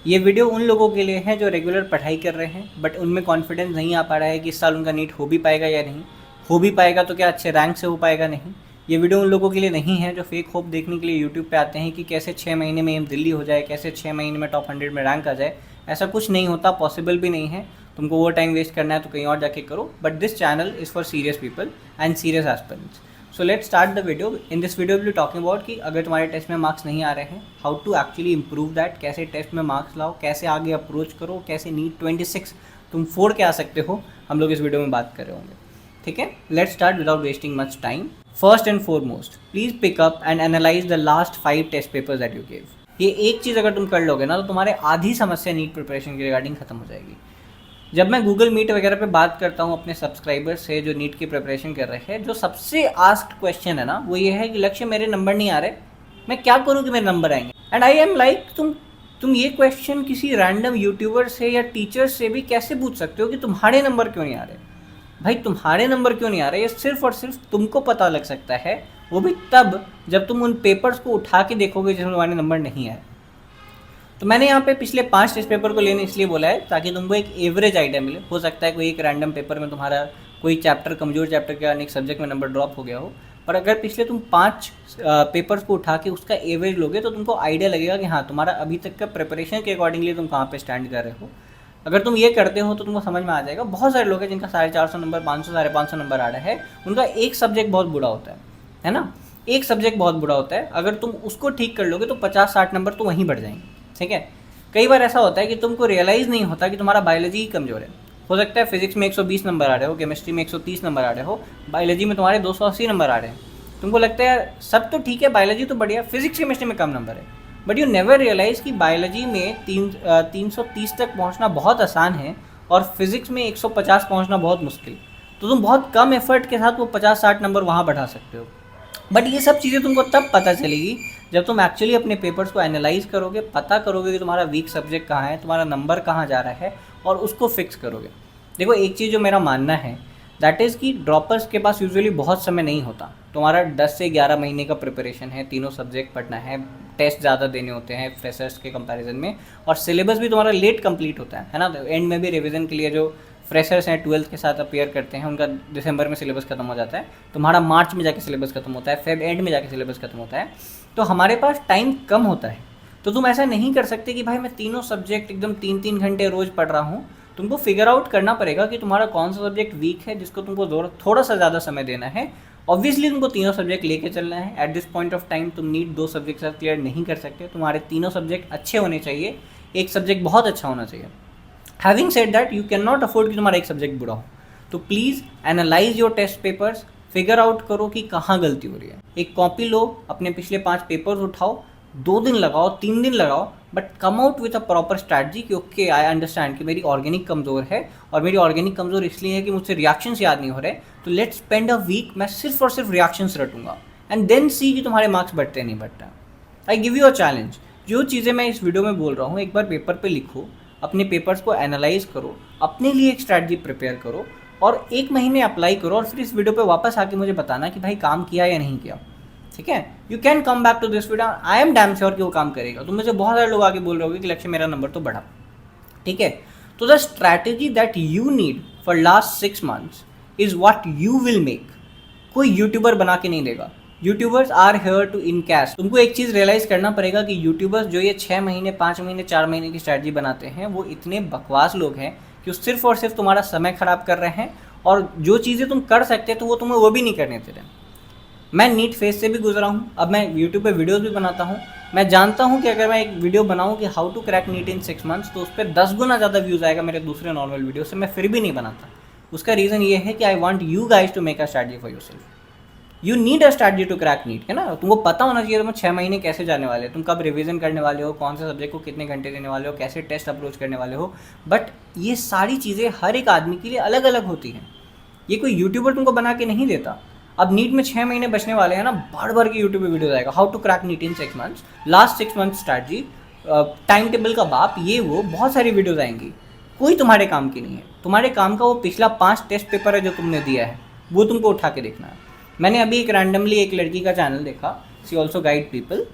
ये वीडियो उन लोगों के लिए है जो रेगुलर पढ़ाई कर रहे हैं बट उनमें कॉन्फिडेंस नहीं आ पा रहा है कि इस साल उनका नीट हो भी पाएगा या नहीं, हो भी पाएगा तो क्या अच्छे रैंक से हो पाएगा नहीं। ये वीडियो उन लोगों के लिए नहीं है जो फेक होप देखने के लिए यूट्यूब पे आते हैं कि कैसे 6 महीने में एम दिल्ली हो जाए, कैसे 6 महीने में टॉप 100 में रैंक आ जाए। ऐसा कुछ नहीं होता, पॉसिबल भी नहीं है। तुमको वो टाइम वेस्ट करना है तो कहीं और जाके करो, but this channel is for serious people and serious aspirants. So let's start the video. In this video will be talking about कि अगर तुम्हारे टेस्ट में मार्क्स नहीं आ रहे हैं, how to actually improve that, कैसे टेस्ट में मार्क्स लाओ, कैसे आगे अप्रोच करो, कैसे नीट 26 तुम फोड़ के आ सकते हो, हम लोग इस वीडियो में बात कर रहे होंगे। ठीक है, let's start without wasting much time. First and foremost, please pick up and analyse the last 5 test papers that you gave. ये एक चीज़ अगर तुम कर लोगे ना तो तुम्हारे आधी समस्या नीट प्रिपरेशन के रिगार्डिंग खत्म हो जाएगी। जब मैं गूगल मीट वगैरह पे बात करता हूँ अपने सब्सक्राइबर्स से जो नीट की प्रिपरेशन कर रहे हैं, जो सबसे आस्क्ड क्वेश्चन है ना वो ये है कि लक्ष्य मेरे नंबर नहीं आ रहे, मैं क्या करूँ कि मेरे नंबर आएंगे। एंड आई एम लाइक, तुम ये क्वेश्चन किसी रैंडम यूट्यूबर से या टीचर से भी कैसे पूछ सकते हो कि तुम्हारे नंबर क्यों नहीं आ रहे। भाई तुम्हारे नंबर क्यों नहीं आ रहे ये सिर्फ और सिर्फ तुमको पता लग सकता है, वो भी तब जब तुम उन पेपर्स को उठा के देखोगे जिसमें तुम्हारे नंबर नहीं आए। तो मैंने यहाँ पे पिछले 5 टेस्ट पेपर को लेने इसलिए बोला है ताकि तुमको एक एवरेज आइडिया मिले। हो सकता है कोई एक रैंडम पेपर में तुम्हारा कोई चैप्टर, कमजोर चैप्टर के अनेक सब्जेक्ट में नंबर ड्रॉप हो गया हो, पर अगर पिछले तुम 5 पेपर्स को उठा के उसका एवरेज लोगे तो तुमको आइडिया लगेगा कि हाँ तुम्हारा अभी तक का प्रिपरेशन के अकॉर्डिंगली तुम कहाँ पे स्टैंड कर रहे हो। अगर तुम ये करते हो तो तुमको समझ में आ जाएगा। बहुत सारे लोग हैं जिनका 450 नंबर, 500, 550 नंबर आ रहा है, उनका एक सब्जेक्ट बहुत बुरा होता है ना, एक सब्जेक्ट बहुत बुरा होता है। अगर तुम उसको ठीक कर लोगे तो 50-60 नंबर तो वहीं बढ़ जाएंगे। ठीक है, कई बार ऐसा होता है कि तुमको रियलाइज़ नहीं होता कि तुम्हारा बायोलॉजी ही कमज़ोर है। हो सकता है फिजिक्स में 120 नंबर आ रहे हो, केमिस्ट्री में 130 नंबर आ रहे हो, बायोलॉजी में तुम्हारे 280 नंबर आ रहे हैं। तुमको लगता है यार सब तो ठीक है, बायोलॉजी तो बढ़िया, फिजिक्स केमिस्ट्री में कम नंबर है, बट यू नेवर रियलाइज़ कि बायोलॉजी में 330 तक पहुँचना बहुत आसान है और फिजिक्स में 150 पहुँचना बहुत मुश्किल। तो तुम बहुत कम एफर्ट के साथ वो 50-60 नंबर वहाँ बढ़ा सकते हो। बट ये सब चीज़ें तुमको तब पता चलेगी जब तुम एक्चुअली अपने पेपर्स को एनालाइज करोगे, पता करोगे कि तुम्हारा वीक सब्जेक्ट कहाँ है, तुम्हारा नंबर कहाँ जा रहा है और उसको फिक्स करोगे। देखो एक चीज़ जो मेरा मानना है दैट इज़ कि ड्रॉपर्स के पास यूजुअली बहुत समय नहीं होता। तुम्हारा 10 से 11 महीने का प्रिपरेशन है, तीनों सब्जेक्ट पढ़ना है, टेस्ट ज़्यादा देने होते हैं फ्रेशर्स के कंपैरिजन में, और सिलेबस भी तुम्हारा लेट कंप्लीट होता है ना। तो एंड में भी रिवीजन के लिए जो फ्रेशर्स हैं 12th के साथ अपेयर करते हैं उनका दिसंबर में सिलेबस खत्म हो जाता है, तुम्हारा मार्च में जाके सिलेबस खत्म होता है, फेब एंड में जाके सिलेबस खत्म होता है। तो हमारे पास टाइम कम होता है, तो तुम ऐसा नहीं कर सकते कि भाई मैं तीनों सब्जेक्ट एकदम 3-3 घंटे रोज़ पढ़ रहा हूँ। तुमको फिगर आउट करना पड़ेगा कि तुम्हारा कौन सा सब्जेक्ट वीक है जिसको तुमको थोड़ा सा ज़्यादा समय देना है। ऑब्वियसली तुमको तीनों सब्जेक्ट लेके चलना है। Eight this point of time तुम नीट 2 सब्जेक्ट के साथ क्लियर नहीं कर सकते, तुम्हारे तीनों सब्जेक्ट अच्छे होने चाहिए, एक सब्जेक्ट बहुत अच्छा होना चाहिए। Having said that you can not afford कि तुम्हारा एक सब्जेक्ट बुरा हो। तो please analyse your test papers, figure out करो कि कहाँ गलती हो रही है। एक कॉपी लो, अपने पिछले 5 पेपर्स उठाओ, 2 दिन लगाओ, 3 दिन लगाओ, but come out with a proper strategy कि ओके आई अंडरस्टैंड कि मेरी ऑर्गेनिक कमज़ोर है, और मेरी ऑर्गेनिक कमज़ोर इसलिए है कि मुझसे रिएक्शंस याद नहीं हो रहे, तो लेट्स स्पेंड अ वीक मैं सिर्फ और सिर्फ रिएक्शंस रटूंगा एंड देन सी कि तुम्हारे मार्क्स बढ़ते नहीं बढ़ते। I give you a challenge, जो चीज़ें मैं इस वीडियो में बोल रहा हूँ एक बार पेपर पे लिखो, अपने पेपर्स को एनालाइज करो, अपने लिए एक स्ट्रैटेजी प्रिपेयर करो और 1 महीने अप्लाई करो, और फिर इस वीडियो पे वापस आके मुझे बताना कि भाई काम किया या नहीं किया। ठीक है, you can come back to this video, I am damn sure कि वो काम करेगा। तुम में से बहुत सारे लोग आगे बोल रहे होगे कि लक्ष्य मेरा नंबर तो बढ़ा। ठीक है, तो the strategy that you need for last 6 months is what you will make. कोई यूट्यूबर बना के नहीं देगा। YouTubers are here to encash. तुमको एक चीज़ रियलाइज़ करना पड़ेगा कि यूट्यूबर्स जो ये 6 महीने, 5 महीने, 4 महीने की स्ट्रैटेजी बनाते हैं वो इतने बकवास लोग हैं कि वो सिर्फ और सिर्फ तुम्हारा समय ख़राब कर रहे हैं, और जो चीज़ें तुम कर सकते तो वो तुम्हें वो भी नहीं करने दे रहे। मैं नीट फेज से भी गुजरा हूँ, अब मैं यूट्यूब पे वीडियोस भी बनाता हूँ। मैं जानता हूँ कि अगर मैं एक वीडियो बनाऊँ कि how to crack NEET in 6 months तो उस पर 10 गुना ज़्यादा व्यूज़ आएगा मेरे दूसरे नॉर्मल वीडियो से, मैं फिर भी नहीं बनाता। उसका रीज़न ये है कि I want you guys to make a strategy for yourself. You need a strategy to crack NEET, है ना। तुमको पता होना चाहिए तुम्हें 6 महीने कैसे जाने वाले, तुम कब रिवीजन करने वाले हो, कौन से सब्जेक्ट को कितने घंटे देने वाले हो, कैसे टेस्ट अप्रोच करने वाले हो। बट ये सारी चीज़ें हर एक आदमी के लिए अलग अलग होती हैं, ये कोई यूट्यूबर तुमको बना के नहीं देता। अब नीट में 6 महीने बचने वाले हैं ना, बार बार के यूट्यूब पे वीडियो आएगा, how to crack NEET in 6 months, last 6 month strategy, time table का बाप, ये वो बहुत सारी वीडियोज़ आएंगी। कोई तुम्हारे काम की नहीं है। तुम्हारे काम का वो पिछला 5 टेस्ट पेपर है जो तुमने दिया है, वो तुमको उठा के देखना है। मैंने अभी एक लड़की का चैनल देखा, शी ऑल्सो गाइड पीपल,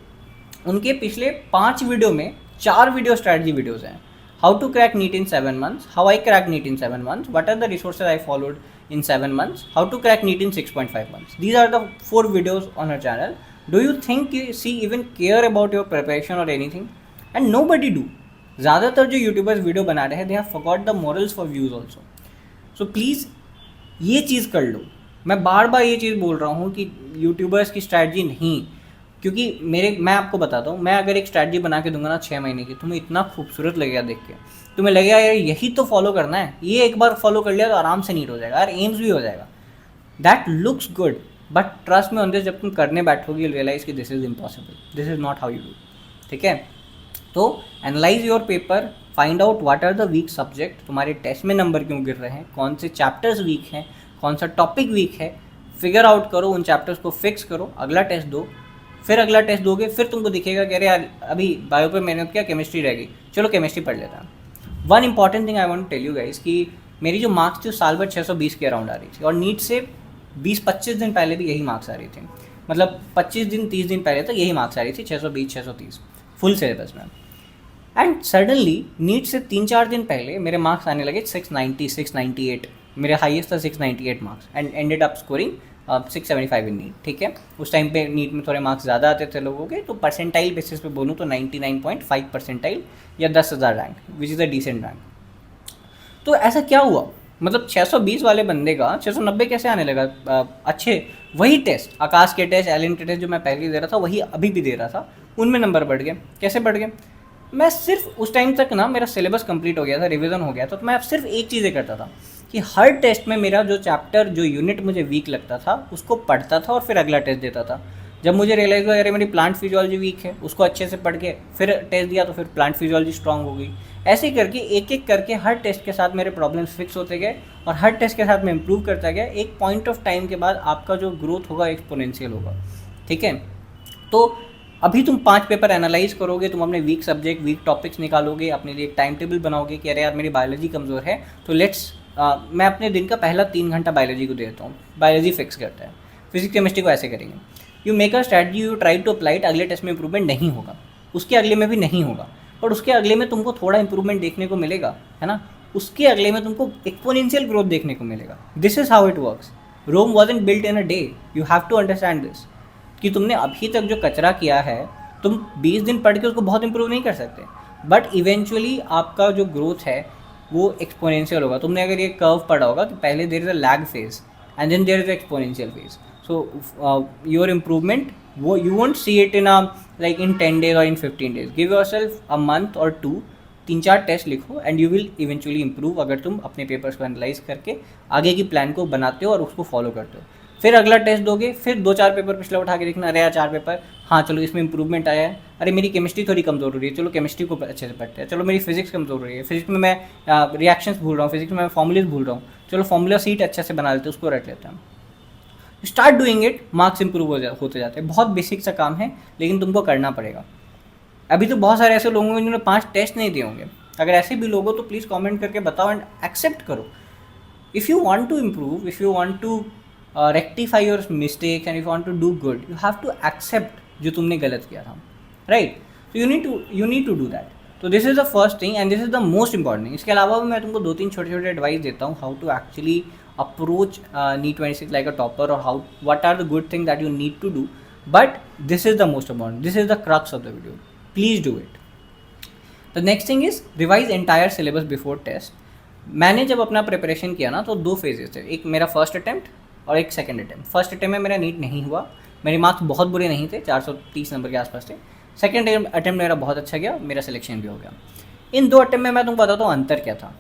उनके पिछले 5 वीडियो में 4 वीडियो स्ट्रैटेजी वीडियोज़ हैं। How to crack NEET in 7 months, how I crack NEET in 7 months, what are the resources I followed in 7 months, how to crack NEET in 6.5 months. These are the 4 videos on her channel. Do you think she even care about your preparation or anything? And nobody do. ज़्यादातर जो YouTubers video बना रहे हैं, they have forgot the morals for views also. So please ये चीज़ कर लो। मैं बार बार ये चीज़ बोल रहा हूँ कि यूट्यूबर्स की स्ट्रैटेजी नहीं, क्योंकि मैं आपको बताता हूँ, मैं अगर एक स्ट्रैटेजी बना के दूंगा ना 6 महीने की, तुम्हें इतना खूबसूरत लगेगा देख के, तुम्हें लगेगा यार यही तो फॉलो करना है, ये एक बार फॉलो कर लिया तो आराम से नीट हो जाएगा यार, एम्स भी हो जाएगा। That looks good, but trust me on this, जब तुम करने बैठोगे यू रियलाइज कि this is impossible, this is not how you do. ठीक है, तो analyse your paper, find out what are the weak subject, तुम्हारे टेस्ट में नंबर क्यों गिर रहे हैं, कौन से चैप्टर्स वीक हैं, कौन सा टॉपिक वीक है, फिगर आउट करो, उन चैप्टर्स को फिक्स करो, अगला टेस्ट दो, फिर अगला टेस्ट दोगे, फिर तुमको दिखेगा कि अरे यार अभी बायो पे मेहनत किया, केमिस्ट्री रह गई, चलो केमिस्ट्री पढ़ लेता हूँ। One important thing I want to tell you guys कि मेरी जो मार्क्स थी साल भर 620 के अराउंड आ रही थी, और नीट से 20-25 दिन पहले भी यही मार्क्स आ रही थी, मतलब 25 दिन 30 दिन पहले तक यही मार्क्स आ रही थी, 620-630 फुल सिलेबस में। एंड सडनली नीट से 3-4 दिन पहले मेरे मार्क्स आने लगे 690, 698, मेरे हाईएस्ट था 698 marks, and ended up scoring 675 in NEET. ठीक है, उस टाइम पे नीट में थोड़े मार्क्स ज़्यादा आते थे लोगों के, तो परसेंटाइल बेसिस पे बोलूँ तो 99.5 परसेंटाइल या 10,000 rank, which is a decent rank. तो ऐसा क्या हुआ, मतलब 620 वाले बंदे का 690 कैसे आने लगा? अच्छे वही टेस्ट, आकाश के टेस्ट, एलिन के टेस्ट जो मैं पहले दे रहा था वही अभी भी दे रहा था, उनमें नंबर बढ़ गए। कैसे बढ़ गए? मैं सिर्फ उस टाइम तक ना मेरा सिलेबस कंप्लीट हो गया था, रिवीजन हो गया था, तो मैं सिर्फ एक चीज़ें करता था कि हर टेस्ट में मेरा जो चैप्टर, जो यूनिट मुझे वीक लगता था उसको पढ़ता था और फिर अगला टेस्ट देता था। जब मुझे रियलाइज़ हुआ अरे मेरी प्लांट फिजियोलॉजी वीक है, उसको अच्छे से पढ़ के फिर टेस्ट दिया तो फिर प्लांट फिजियोलॉजी स्ट्रांग हो गई। ऐसे ही करके एक एक करके हर टेस्ट के साथ मेरे प्रॉब्लम्स फिक्स होते गए और हर टेस्ट के साथ मैं इंप्रूव करता गया। एक पॉइंट ऑफ टाइम के बाद आपका जो ग्रोथ होगा एक्सपोनेंशियल होगा। ठीक है, तो अभी तुम 5 पेपर एनालाइज करोगे, तुम अपने वीक सब्जेक्ट, वीक टॉपिक्स निकालोगे, अपने लिए एक टाइम टेबल बनाओगे कि अरे यार मेरी बायोलॉजी कमज़ोर है, तो मैं अपने दिन का पहला 3 घंटा बायोलॉजी को देता हूँ, बायोलॉजी फिक्स करता है। फिजिक्स केमिस्ट्री को ऐसे करेंगे, you make a strategy, you try to apply it. अगले टेस्ट में इंप्रूवमेंट नहीं होगा, उसके अगले में भी नहीं होगा, और उसके अगले में तुमको थोड़ा इंप्रूवमेंट देखने को मिलेगा, है ना, उसके अगले में तुमको एक्सपोनेंशियल ग्रोथ देखने को मिलेगा। This is how it works. Rome wasn't built in a day, you have to understand this, कि तुमने अभी तक जो कचरा किया है, तुम 20 दिन पढ़ के उसको बहुत इंप्रूव नहीं कर सकते, बट इवेंचुअली आपका जो ग्रोथ है वो एक्सपोनेंशियल होगा। तुमने अगर ये कर्व पढ़ा होगा कि पहले there is a lag phase and then there is exponential phase, so your improvement वो you won't see it in like in 10 days और in 15 days। Give yourself a month और 2, 3-4 टेस्ट लिखो and you will eventually improve, अगर तुम अपने papers को analyse करके आगे की प्लान को बनाते हो और उसको फॉलो करते हो। फिर अगला टेस्ट दोगे, फिर 2-4 पेपर पिछला उठा के देखना, अरे यार 4 पेपर, हाँ चलो इसमें इंप्रूवमेंट आया है, अरे मेरी केमिस्ट्री थोड़ी कमज़ोर हो रही है, चलो केमिस्ट्री को अच्छे से पढ़ते हैं, चलो मेरी फिजिक्स कमज़ोर हो रही है, फिजिक्स में मैं रिएक्शंस भूल रहा हूँ, फिजिक्स में मैं फॉर्मूलेस भूल रहा हूँ, चलो फॉर्मूला सीट अच्छे से बना लेते हैं, उसको रट लेते हैं। Start doing it, marks improve होते जाते हैं। बहुत बेसिक सा काम है, लेकिन तुमको करना पड़ेगा। अभी तो बहुत सारे ऐसे लोग होंगे जिन्होंने 5 टेस्ट नहीं दिए होंगे। अगर ऐसे भी लोग हो तो प्लीज़ कमेंट करके बताओ एंड एक्सेप्ट करो। If you want to improve, if you want to rectify your mistakes and if you want to do good, you have to accept जो तुमने गलत किया था, right? So you need to do that. So this is the first thing and this is the most important thing. इसके अलावा भी मैं तुमको 2-3 छोटे-छोटे एडवाइस देता हूँ how to actually approach NEET 26 like a topper, or what are the good things that you need to do. But this is the most important. This is the crux of the video. Please do it. The next thing is revise entire syllabus before test. मैंने जब अपना preparation किया ना तो 2 phases थे, एक मेरा first attempt और एक सेकंड अटैम्प्ट। फर्स्ट अटैम्प्ट में मेरा नीट नहीं हुआ, मेरे मार्क्स बहुत बुरे नहीं थे, 430 नंबर के आसपास थे। सेकंड अटैम्प्ट मेरा बहुत अच्छा गया, मेरा सिलेक्शन भी हो गया। इन 2 अटैम्प्ट में मैं तुमको बताता हूँ अंतर क्या था।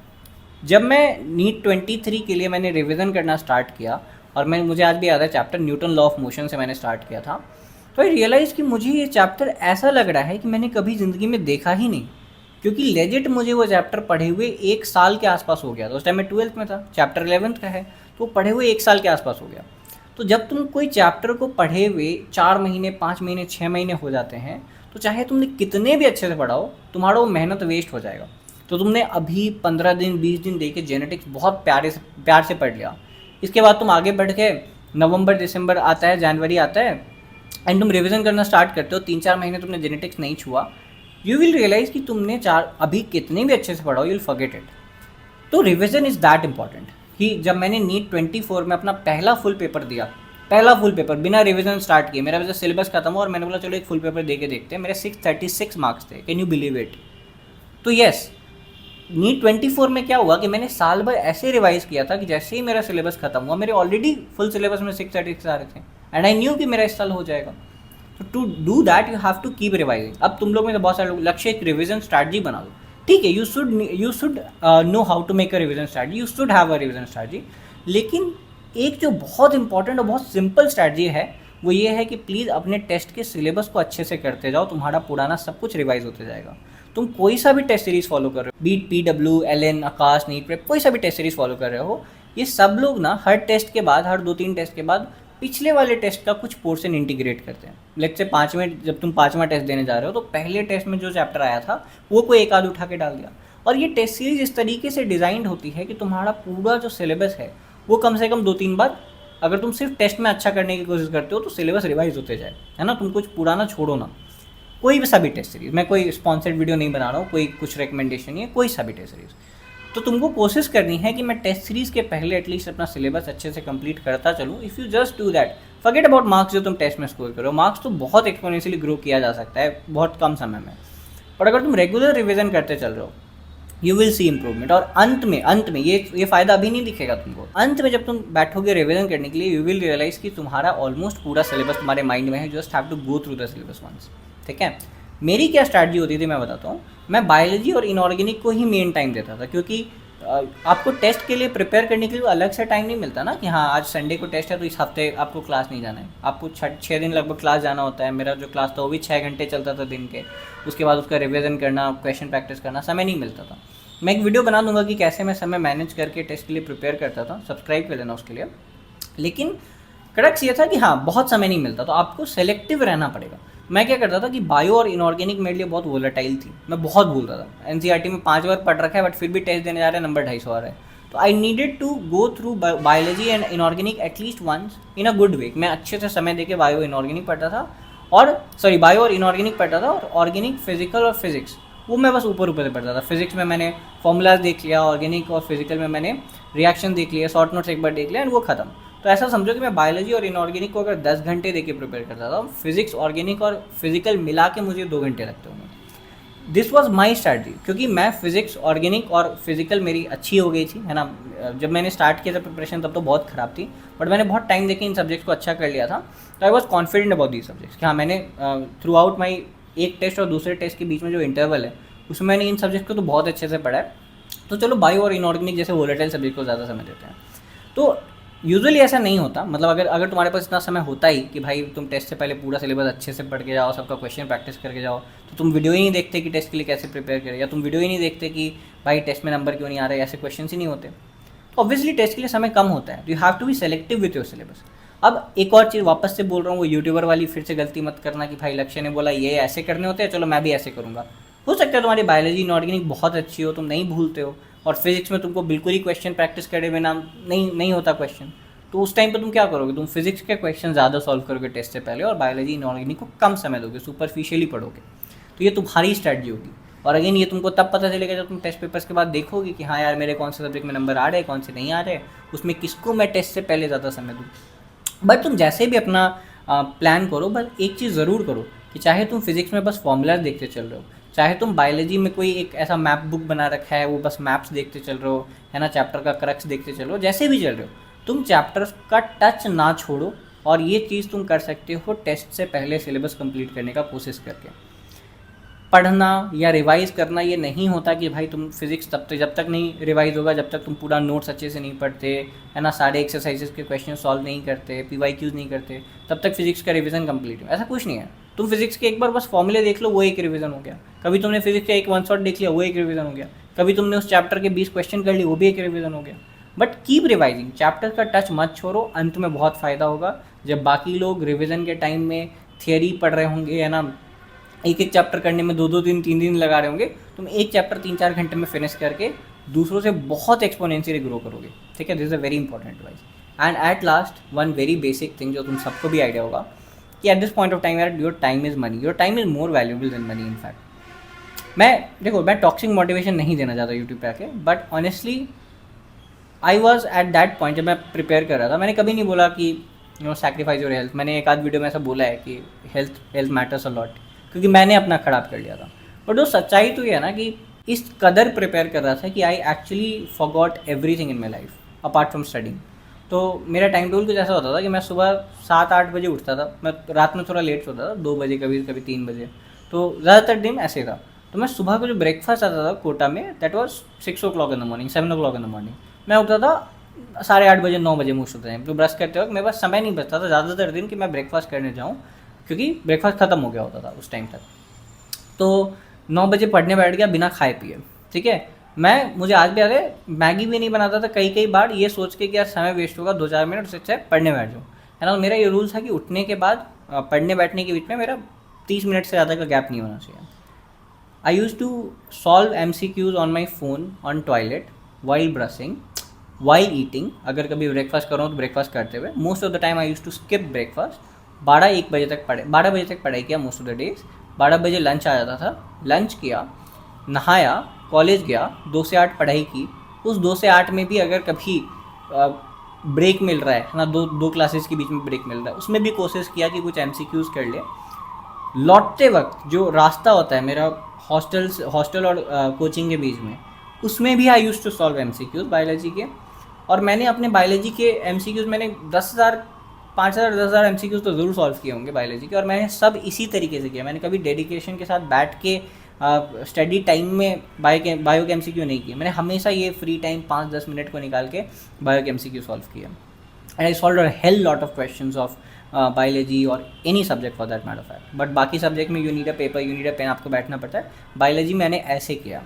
जब मैं नीट 23 के लिए मैंने रिवीजन करना स्टार्ट किया, और मुझे आज भी याद है chapter Newton law of motion से मैंने स्टार्ट किया था, तो आई रियलाइज़ कि मुझे ये चैप्टर ऐसा लग रहा है कि मैंने कभी ज़िंदगी में देखा ही नहीं, क्योंकि लेजिट मुझे वो चैप्टर पढ़े हुए 1 साल के आसपास हो गया था। उस टाइम मैं 12th में था, चैप्टर 11th का है, तो पढ़े हुए 1 साल के आसपास हो गया। तो जब तुम कोई चैप्टर को पढ़े हुए 4 महीने, 5 महीने, 6 महीने हो जाते हैं, तो चाहे तुमने कितने भी अच्छे से पढ़ाओ, तुम्हारा वो मेहनत वेस्ट हो जाएगा। तो तुमने अभी 15 दिन, 20 दिन दे के जेनेटिक्स बहुत प्यार से पढ़ लिया, इसके बाद तुम आगे बढ़ के नवंबर, दिसंबर आता है, जनवरी आता है, एंड तुम रिविज़न करना स्टार्ट करते हो, 3-4 महीने तुमने जेनेटिक्स नहीं छुआ, यू विल रियलाइज कि तुमने अभी कितने भी अच्छे से पढ़ा हो, यू विल फॉरगेट इट। तो रिविजन इज़ दैट इम्पॉर्टेंट कि जब मैंने नीट 24 में अपना पहला फुल पेपर दिया, पहला फुल पेपर बिना रिवीजन स्टार्ट किए, मेरा वैसे सिलेबस खत्म हुआ और मैंने बोला चलो एक फुल पेपर दे के देखते हैं, मेरे 636 मार्क्स थे। Can you believe it? तो यस, नीट 24 में क्या हुआ कि मैंने साल भर ऐसे रिवाइज किया था कि जैसे ही मेरा सिलेबस खत्म हुआ, मेरे ऑलरेडी फुल सिलेबस में 636 आ रहे थे एंड आई न्यू कि मेरा इस साल हो जाएगा। तो to do that you have to keep revising. अब तुम लोग में तो बहुत सारे लोग लक्ष्य एक रिविजन स्ट्रैटेजी बना दो, ठीक है, you should know how to make a revision strategy, you should have a revision strategy. लेकिन एक जो बहुत इंपॉर्टेंट और बहुत सिंपल स्ट्रैटेजी है वो ये है कि प्लीज़ अपने टेस्ट के सिलेबस को अच्छे से करते जाओ, तुम्हारा पुराना सब कुछ रिवाइज होते जाएगा। तुम कोई सा भी टेस्ट सीरीज़ फॉलो कर रहे हो, बीट PW, LN, आकाश, नीट प्रेप, कोई सा भी टेस्ट सीरीज़ फॉलो कर रहे हो, ये सब लोग ना हर टेस्ट के बाद, हर 2-3 टेस्ट के बाद पिछले वाले टेस्ट का कुछ पोर्शन इंटीग्रेट करते हैं। लेट्स से जब तुम 5वां टेस्ट देने जा रहे हो तो पहले टेस्ट में जो चैप्टर आया था वो कोई एक आध उठा के डाल दिया। और ये टेस्ट सीरीज इस तरीके से डिज़ाइंड होती है कि तुम्हारा पूरा जो सिलेबस है वो कम से कम 2-3 बार, अगर तुम सिर्फ टेस्ट में अच्छा करने की कोशिश करते हो तो सिलेबस रिवाइज होते जाए, है ना। तुम कुछ पुराना छोड़ो ना, कोई भी सा भी टेस्ट सीरीज़, मैं कोई स्पॉन्सर्ड वीडियो नहीं बना रहा हूँ, कोई कुछ रिकमेंडेशन नहीं है, कोई सा भी टेस्ट सीरीज़। तो तुमको कोशिश करनी है कि मैं टेस्ट सीरीज़ के पहले एटलीस्ट अपना सिलेबस अच्छे से कंप्लीट करता चलूँ। If you just do that, forget about marks जो तुम टेस्ट में स्कोर करो, मार्क्स तो बहुत एक्सपोनेंशियली ग्रो किया जा सकता है बहुत कम समय में, पर अगर तुम रेगुलर रिविजन करते चल रहे हो यू विल सी इम्प्रूवमेंट। और अंत में ये फ़ायदा अभी नहीं दिखेगा तुमको, अंत में जब तुम बैठोगे रिविजन करने के लिए यू विल रियलाइज कि तुम्हारा ऑलमोस्ट पूरा सिलेबस तुम्हारे माइंड में है, just have to go through the syllabus once, ठीक है। मेरी क्या स्ट्रैटेजी होती थी मैं बताता हूँ। मैं बायोलॉजी और इनऑर्गेनिक को ही मेन टाइम देता था, क्योंकि आपको टेस्ट के लिए प्रिपेयर करने के लिए अलग से टाइम नहीं मिलता ना कि हाँ आज संडे को टेस्ट है तो इस हफ्ते आपको क्लास नहीं जाना है, आपको 6 दिन लगभग क्लास जाना होता है। मेरा जो क्लास था वो भी 6 घंटे चलता था दिन के, उसके बाद उसका रिवीजन करना, क्वेश्चन प्रैक्टिस करना, समय नहीं मिलता था। मैं एक वीडियो बना दूंगा कि कैसे मैं समय मैनेज करके टेस्ट के लिए प्रिपेयर करता था, सब्सक्राइब कर लेना उसके लिए। लेकिन क्रक्स ये था कि हाँ बहुत समय नहीं मिलता तो आपको सेलेक्टिव रहना पड़ेगा। मैं क्या करता था कि बायो और इनऑर्गेनिक मेरे लिए बहुत वोलेटाइल थी, मैं बहुत भूलता था। एनसीईआरटी में 5 बार पढ़ रखा है बट फिर भी टेस्ट देने जा रहे हैं, नंबर 250 आ रहा है। तो I needed to go through biology and inorganic at least once in a good way. मैं अच्छे से समय देके बायो इनऑर्गेनिक पढ़ता था बायो और इनऑर्गेनिक पढ़ता था, और ऑर्गेनिक, फिजिकल और फिजिक्स वो मैं बस ऊपर से पढ़ता था। फिजिक्स में मैंने फॉर्मूलाज देख लिया, ऑर्गेनिक और फिजिकल में मैंने रिएक्शन देख लिया, शॉर्ट नोट्स एक बार देख लिया एंड वो खत्म। तो ऐसा समझो कि मैं बायोलॉजी और इनऑर्गेनिक को अगर 10 घंटे देके प्रिपेयर करता था, फिजिक्स, ऑर्गेनिक और फिजिकल मिला के मुझे 2 घंटे लगते होंगे। दिस वॉज माई स्ट्रैटेजी, क्योंकि मैं फिजिक्स, ऑर्गेनिक और फिजिकल मेरी अच्छी हो गई थी, है ना। जब मैंने स्टार्ट किया था प्रिपरेशन तब तो बहुत ख़राब थी, बट मैंने बहुत टाइम देके इन सब्जेक्ट्स को अच्छा कर लिया था। तो I was confident about these subjects कि हाँ मैंने थ्रू आउट माई एक टेस्ट और दूसरे टेस्ट के बीच में जो इंटरवल है उसमें मैंने इन सब्जेक्ट को तो बहुत अच्छे से पढ़ा है। तो चलो बायो और इनऑर्गेनिक जैसे वोलेटाइल सब्जेक्ट को ज़्यादा समय देते हैं। तो यूजुअली ऐसा नहीं होता, मतलब अगर तुम्हारे पास इतना समय होता ही कि भाई तुम टेस्ट से पहले पूरा सिलेबस अच्छे से पढ़ के जाओ, सबका क्वेश्चन प्रैक्टिस करके जाओ, तो तुम वीडियो ही नहीं देखते कि टेस्ट के लिए कैसे प्रिपेयर करें, या तुम वीडियो ही नहीं देखते कि भाई टेस्ट में नंबर क्यों नहीं आ रहे, ऐसे क्वेश्चन ही नहीं होते। तो ऑब्वियसली टेस्ट के लिए समय कम होता है, you have to be selective with your syllabus. अब एक और चीज़ वापस से बोल रहा हूँ, वो यूट्यूबर वाली फिर से गलती मत करना कि भाई लक्ष्य ने बोला ये ऐसे करने होते हैं, चलो मैं भी ऐसे करूँगा। हो सकता है तुम्हारी बायोलॉजी इनऑर्गेनिक बहुत अच्छी हो, तुम नहीं भूलते हो, और फिजिक्स में तुमको बिल्कुल ही क्वेश्चन प्रैक्टिस करे बिना नहीं होता क्वेश्चन, तो उस टाइम पे तुम क्या करोगे, तुम फिजिक्स के क्वेश्चन ज़्यादा सॉल्व करोगे टेस्ट से पहले और बायोलॉजी इनऑर्गेनिक को कम समय दोगे, सुपरफिशियली पढ़ोगे। तो ये तुम्हारी स्ट्रैटेजी होगी। और अगेन ये तुमको तब पता चलेगा जब तुम टेस्ट पेपर्स के बाद देखोगे कि हाँ यार मेरे कौन से सब्जेक्ट में नंबर आ रहे हैं, कौन से नहीं आ रहे, उसमें किसको मैं टेस्ट से पहले ज़्यादा समय दूँ। बट तुम जैसे भी अपना प्लान करो, बस एक चीज़ ज़रूर करो कि चाहे तुम फिजिक्स में बस फॉर्मूलाज देखते चल रहे हो, चाहे तुम बायोलॉजी में कोई एक ऐसा मैप बुक बना रखा है वो बस मैप्स देखते चल रहे हो, है ना, चैप्टर का क्रक्स देखते चल रहे हो, जैसे भी चल रहे हो, तुम चैप्टर्स का टच ना छोड़ो। और ये चीज़ तुम कर सकते हो टेस्ट से पहले सिलेबस कंप्लीट करने का कोशिश करके। पढ़ना या रिवाइज़ करना ये नहीं होता कि भाई तुम फिजिक्स जब तक नहीं रिवाइज होगा, जब तक तुम पूरा नोट्स अच्छे से नहीं पढ़ते, है ना, सारे एक्सरसाइजेस के क्वेश्चन सॉल्व नहीं करते, PYQs नहीं करते, तब तक फिजिक्स का रिवीजन कंप्लीट हो, ऐसा कुछ नहीं है। तुम फिजिक्स के एक बार बस फॉर्मूले देख लो, वो एक रिवीजन हो गया। कभी तुमने फिजिक्स का एक 1 शॉट देख लिया, वो एक रिवीजन हो गया। कभी तुमने उस चैप्टर के 20 क्वेश्चन कर लिए, वो भी एक रिवीजन हो गया। बट कीप रिवाइजिंग, चैप्टर का टच मत छोड़ो, अंत में बहुत फ़ायदा होगा। जब बाकी लोग रिवीजन के टाइम में थियरी पढ़ रहे होंगे, है ना, एक चैप्टर करने में 2 दिन 3 दिन लगा रहे होंगे, तुम एक चैप्टर 3-4 घंटे में फिनिश करके दूसरों से बहुत एक्सपोनेंशियली ग्रो करोगे, ठीक है। This is a very important advice. And at last one very basic thing जो तुम सबको भी आइडिया होगा कि at this point of time यार your time is money, your time is more valuable than money in fact. मैं toxic motivation नहीं देना चाहता यूट्यूब पे आके, but honestly I was at that point जब मैं प्रिपेयर कर रहा था, मैंने कभी नहीं बोला कि सैक्रिफाइस योर हेल्थ। मैंने एक आध वीडियो में ऐसा बोला है कि हेल्थ मैटर्स अ लॉट, क्योंकि मैंने अपना खराब कर लिया था। बट वो सच्चाई तो ये है ना कि इस कदर प्रिपेयर कर रहा था कि I actually forgot everything in my life apart from studying. तो मेरा टाइम टेबल कुछ ऐसा होता था कि मैं सुबह 7-8 बजे उठता था, मैं रात में थोड़ा लेट सोता था, 2 बजे, कभी कभी 3 बजे, तो ज़्यादातर दिन ऐसे था। तो मैं सुबह को जो ब्रेकफास्ट आता था कोटा में, that was 6 o'clock in the morning, 7 o'clock in the morning. मैं उठता था 8:30 बजे, 9 बजे मोस्ट ऑफ द टाइम। तो ब्रश करते वक्त मेरे पास समय नहीं बचता था ज़्यादातर दिन कि मैं ब्रेकफास्ट करने जाऊँ, क्योंकि ब्रेकफास्ट ख़त्म हो गया होता था उस टाइम तक। तो 9 बजे पढ़ने बैठ गया बिना खाए पिए, ठीक है। मुझे आज भी याद है, मैगी भी नहीं बनाता था कई बार, ये सोच के कि यार समय वेस्ट होगा 2-4 मिनट, उससे अच्छा पढ़ने बैठ जाऊँ, है ना। मेरा ये रूल था कि उठने के बाद पढ़ने बैठने के बीच में मेरा 30 मिनट से ज़्यादा का गैप नहीं होना चाहिए। I use to solve MCQs on my phone on toilet, while brushing, while eating. अगर कभी ब्रेकफास्ट करूँ तो ब्रेकफास्ट करते हुए। Most of the time I use to skip breakfast. 12-1 बजे तक 12 बजे तक पढ़ाई किया मोस्ट ऑफ द डेज। 12 बजे लंच आ जाता था, लंच किया, नहाया, कॉलेज गया, 2 से 8 पढ़ाई की। उस 2 से 8 में भी अगर कभी ब्रेक मिल रहा है ना, दो क्लासेस के बीच में ब्रेक मिल रहा है, उसमें भी कोशिश किया कि कुछ MCQs कर ले। लौटते वक्त जो रास्ता होता है मेरा हॉस्टल और कोचिंग के बीच में, उसमें भी I use to solve MCQs biology के। और मैंने अपने बायोलॉजी के MCQs मैंने 5,000 MCQs तो ज़रूर सॉल्व किए होंगे बायोलॉजी के, और मैंने सब इसी तरीके से किया। मैंने कभी डेडिकेशन के साथ बैठ के स्टडी टाइम में बायो के MCQ नहीं किए। मैंने हमेशा ये फ्री टाइम 5-10 मिनट को निकाल के बायो के MCQ सॉल्व किया। And I solve a hell lot of questions of biology और any subject for that matter fact. But बाकी सब्जेक्ट में you need a paper, you need a pen, आपको बैठना पड़ता है। बायोलॉजी मैंने ऐसे किया,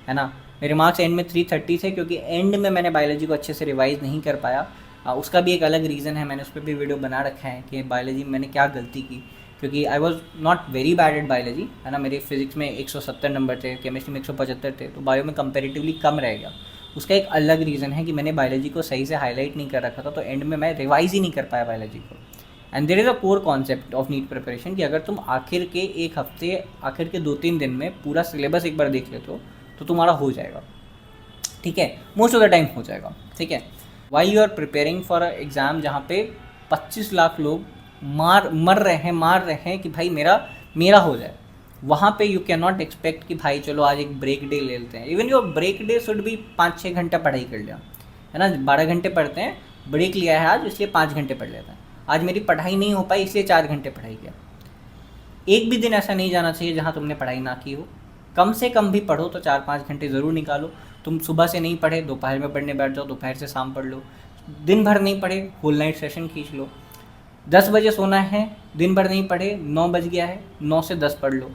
है ना। मेरे मार्क्स एंड में 330 थे, क्योंकि एंड में मैंने बायोलॉजी को अच्छे से रिवाइज़ नहीं कर पाया। उसका भी एक अलग रीज़न है, मैंने उस पर भी वीडियो बना रखा है कि बायोलॉजी में मैंने क्या गलती की। क्योंकि I was not very bad at biology, है ना। मेरे फिजिक्स में 170 नंबर थे, केमिस्ट्री में 175 थे, तो बायो में कंपेरेटिवली कम रह गया। उसका एक अलग रीज़न है कि मैंने बायोलॉजी को सही से हाईलाइट नहीं कर रखा था, तो एंड में मैं रिवाइज़ ही नहीं कर पाया बायोलॉजी को। And there is a core concept of NEET preparation कि अगर तुम आखिर के 1 हफ्ते, आखिर के 2-3 दिन में पूरा सिलेबस एक बार देख लेते हो तो तुम्हारा हो जाएगा, ठीक है। मोस्ट ऑफ द टाइम हो जाएगा, ठीक है। While you are preparing for a exam जहाँ पे 25 लाख लोग मार रहे हैं कि भाई मेरा हो जाए, वहाँ पे यू कैन नॉट एक्सपेक्ट कि भाई चलो आज एक ब्रेक डे ले लेते हैं। Even your break day should भी 5-6 घंटा पढ़ाई कर लिया, है ना। 12 घंटे पढ़ते हैं, ब्रेक लिया है आज इसलिए 5 घंटे पढ़ लेते हैं। आज मेरी पढ़ाई नहीं हो पाई इसलिए 4 घंटे पढ़ाई किया। एक भी दिन ऐसा नहीं जाना चाहिए जहाँ तुमने पढ़ाई ना की हो। कम से कम भी पढ़ो तो 4-5 घंटे ज़रूर निकालो। तुम सुबह से नहीं पढ़े, दोपहर में पढ़ने बैठ जाओ, दोपहर से शाम पढ़ लो। दिन भर नहीं पढ़े, होल नाइट सेशन खींच लो। 10 बजे सोना है, दिन भर नहीं पढ़े, 9 बज गया है, 9 से 10 पढ़ लो।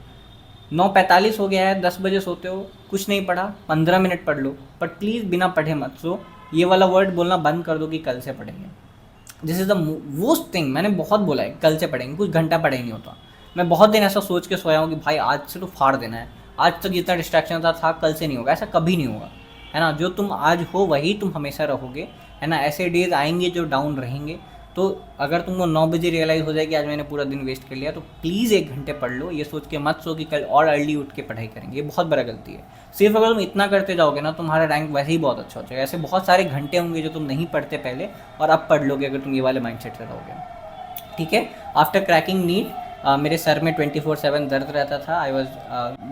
9:45 हो गया है, 10 बजे सोते हो, कुछ नहीं पढ़ा, 15 मिनट पढ़ लो। पर प्लीज़ बिना पढ़े मत सो। ये वाला वर्ड बोलना बंद कर दो कि कल से पढ़ेंगे। This is the worst thing. मैंने बहुत बोला है कल से पढ़ेंगे, कुछ घंटा पढ़े नहीं होता। मैं बहुत दिन ऐसा सोच के सोया हूँ कि भाई आज से तो फाड़ देना है, आज तक जितना डिस्ट्रैक्शन था कल से नहीं होगा। ऐसा कभी नहीं होगा, है ना। जो तुम आज हो वही तुम हमेशा रहोगे, है ना। ऐसे डेज आएंगे जो डाउन रहेंगे। तो अगर तुमको 9 बजे रियलाइज़ हो जाए कि आज मैंने पूरा दिन वेस्ट कर लिया, तो प्लीज़ 1 घंटे पढ़ लो। ये सोच के मत सो कि कल और अर्ली उठ के पढ़ाई करेंगे, ये बहुत बड़ा गलती है। सिर्फ अगर तुम इतना करते जाओगे ना, तुम्हारा रैंक वैसे ही बहुत अच्छा हो जाएगा। ऐसे बहुत सारे घंटे होंगे जो तुम नहीं पढ़ते पहले और अब पढ़ लोगे अगर तुम ये वाले माइंडसेट से रहोगे, ठीक है। आफ्टर क्रैकिंग नीट मेरे सर में 24/7 दर्द रहता था।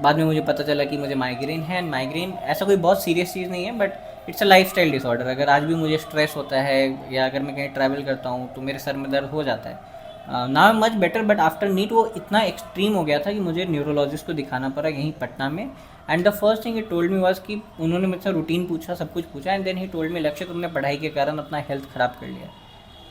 बाद में मुझे पता चला कि मुझे माइग्रेन है। माइग्रेन ऐसा कोई बहुत सीरियस चीज़ नहीं है, but it's a lifestyle disorder. अगर आज भी मुझे स्ट्रेस होता है या अगर मैं कहीं ट्रैवल करता हूँ तो मेरे सर में दर्द हो जाता है। Now much better, but after NEET वो इतना एक्सट्रीम हो गया था कि मुझे न्यूरोलॉजिस्ट को दिखाना पड़ा यहीं पटना में। And the first thing he told me was कि उन्होंने मुझसे रूटीन पूछा, सब कुछ पूछा, and then he told me, Lakshya तुमने पढ़ाई के कारण अपना हेल्थ ख़राब कर लिया,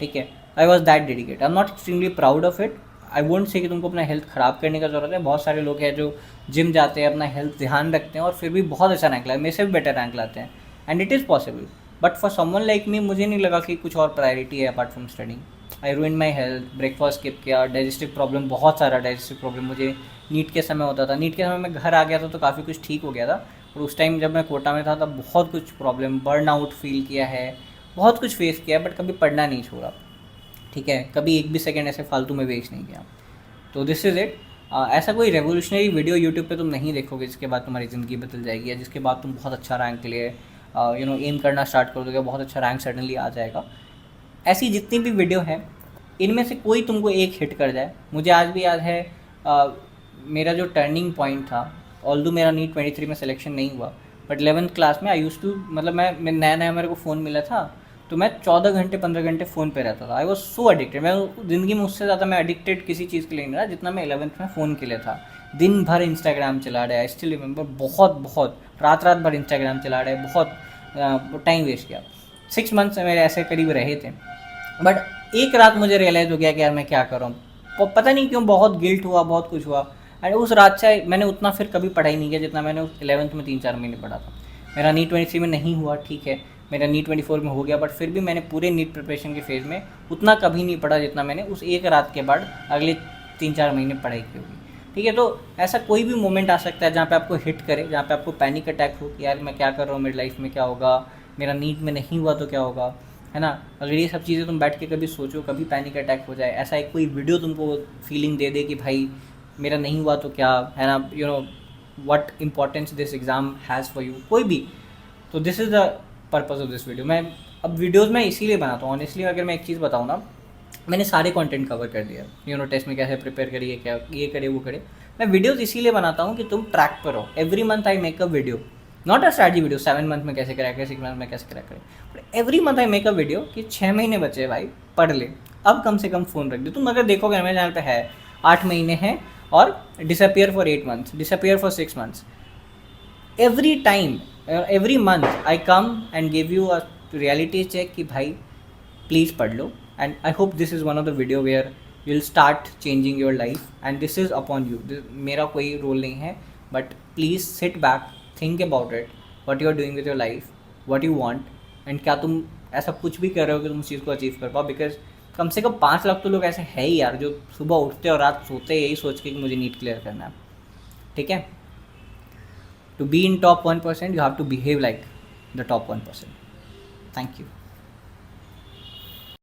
ठीक है। I was that dedicate. I am not extremely proud of it. I won't say कि तुमको अपना हेल्थ ख़राब करने का ज़रूरत है। बहुत सारे लोग हैं जो जिम जाते हैं, अपना हेल्थ ध्यान रखते हैं और फिर भी बहुत अच्छा रैंक लाते हैं, मेरे से भी बेटर रैंक लाते हैं, and it is possible. But for someone like me, मुझे नहीं लगा कि कुछ और प्रायोरिटी है apart from studying. I ruined my health, breakfast skip किया, डाइजेस्टिव प्रॉब्लम, बहुत सारा डाइजेस्टिव प्रॉब्लम मुझे नीट के समय होता था। नीट के समय मैं घर आ गया था तो काफ़ी कुछ ठीक हो गया था, और उस टाइम जब मैं कोटा में था तब बहुत कुछ प्रॉब्लम, बर्न आउट फील किया है, बहुत कुछ फेस किया, बट कभी पढ़ना नहीं छोड़ा, ठीक है। कभी एक भी सेकेंड ऐसे फालतू में वेस्ट नहीं किया। तो दिस इज़ इट। ऐसा कोई रेवोल्यूशनरी वीडियो यूट्यूब पे तुम नहीं देखोगे जिसके बाद तुम्हारी ज़िंदगी बदल जाएगी, या जिसके बाद तुम बहुत अच्छा रैंक के लिए एम करना स्टार्ट कर दोगे, बहुत अच्छा रैंक सडनली आ जाएगा। ऐसी जितनी भी वीडियो है इनमें से कोई तुमको एक हिट कर जाए। मुझे आज भी याद है मेरा जो टर्निंग पॉइंट था, ऑल्दो मेरा नीट 23 में सिलेक्शन नहीं हुआ, बट 11th क्लास में आई यूज़ टू, मतलब मैं नया नया मेरे को फ़ोन मिला था, तो मैं 14 घंटे 15 घंटे फ़ोन पे रहता था। I was so addicted. मैं ज़िंदगी में उससे ज़्यादा मैं एडिक्टेड किसी चीज़ के लिए नहीं रहा जितना मैं 11th में फ़ोन के लिए था। दिन भर इंस्टाग्राम चला रहा है, आई स्टिल रिमेंबर, बहुत रात भर इंस्टाग्राम चला रहे, बहुत टाइम वेस्ट किया। 6 मंथ्स मेरे ऐसे करीब रहे थे। बट एक रात मुझे रियलाइज़ हो गया कि यार मैं क्या कर रहा हूँ। पता नहीं क्यों बहुत गिल्ट हुआ, बहुत कुछ हुआ। एंड उस रात से मैंने उतना फिर कभी पढ़ाई नहीं किया जितना मैंने उस 11th में 3-4 महीने पढ़ा था। मेरा नीट 23 में नहीं हुआ, ठीक है, मेरा नीट 24 में हो गया, बट फिर भी मैंने पूरे नीट प्रिपरेशन के फेज़ में उतना कभी नहीं पढ़ा जितना मैंने उस एक रात के बाद अगले 3-4 महीने पढ़ाई की होगी। ठीक है, तो ऐसा कोई भी मोमेंट आ सकता है जहाँ पे आपको हिट करे, जहाँ पे आपको पैनिक अटैक हो कि यार मैं क्या कर रहा हूँ, मेरी लाइफ में क्या होगा, मेरा नीट में नहीं हुआ तो क्या होगा, है ना। अगर ये सब चीज़ें तुम बैठ के कभी सोचो, कभी पैनिक अटैक हो जाए, ऐसा एक कोई वीडियो तुमको फीलिंग दे दे कि भाई मेरा नहीं हुआ तो क्या, है ना, you know what importance this exam has for you, कोई भी, तो this is the purpose of this video. मैं अब वीडियोज़ मैं इसीलिए बनाता हूँ ऑनेस्टली। अगर मैं एक चीज़ बताऊँ ना, मैंने सारे कंटेंट कवर कर दिया, टेस्ट में कैसे प्रिपेयर करिए, क्या ये करे वो करे। मैं वीडियोज़ इसीलिए बनाता हूँ कि तुम ट्रैक पर हो। Every month I make a video, not a strategy video 7 month में कैसे क्रैक करें, 6 मंथ में कैसे क्रैक करें, but every month I make a video कि 6 महीने बचे भाई, पढ़ ले, अब कम से कम फ़ोन रख दो। तुम अगर देखोगे मेरे चैनल पे है 8 महीने हैं और disappear for 8 months, disappear for 6 months. Every time, every month I come and give you a reality check कि भाई प्लीज़ पढ़ लो। And I hope this is one of the video where you will start changing your life, and this is upon you. मेरा कोई role नहीं है, but please sit back, think about it, what you are doing with your life, what you want, and क्या तुम ऐसा कुछ भी कर रहे हो कि तुम उस चीज़ को अचीव कर पाओ। बिकॉज कम से कम 5 लाख तो लोग ऐसे है ही यार जो सुबह उठते और रात सोते यही सोच के कि मुझे नीट क्लियर करना है। ठीक है, to be in top 1% you have to behave like the top 1%। Thank you.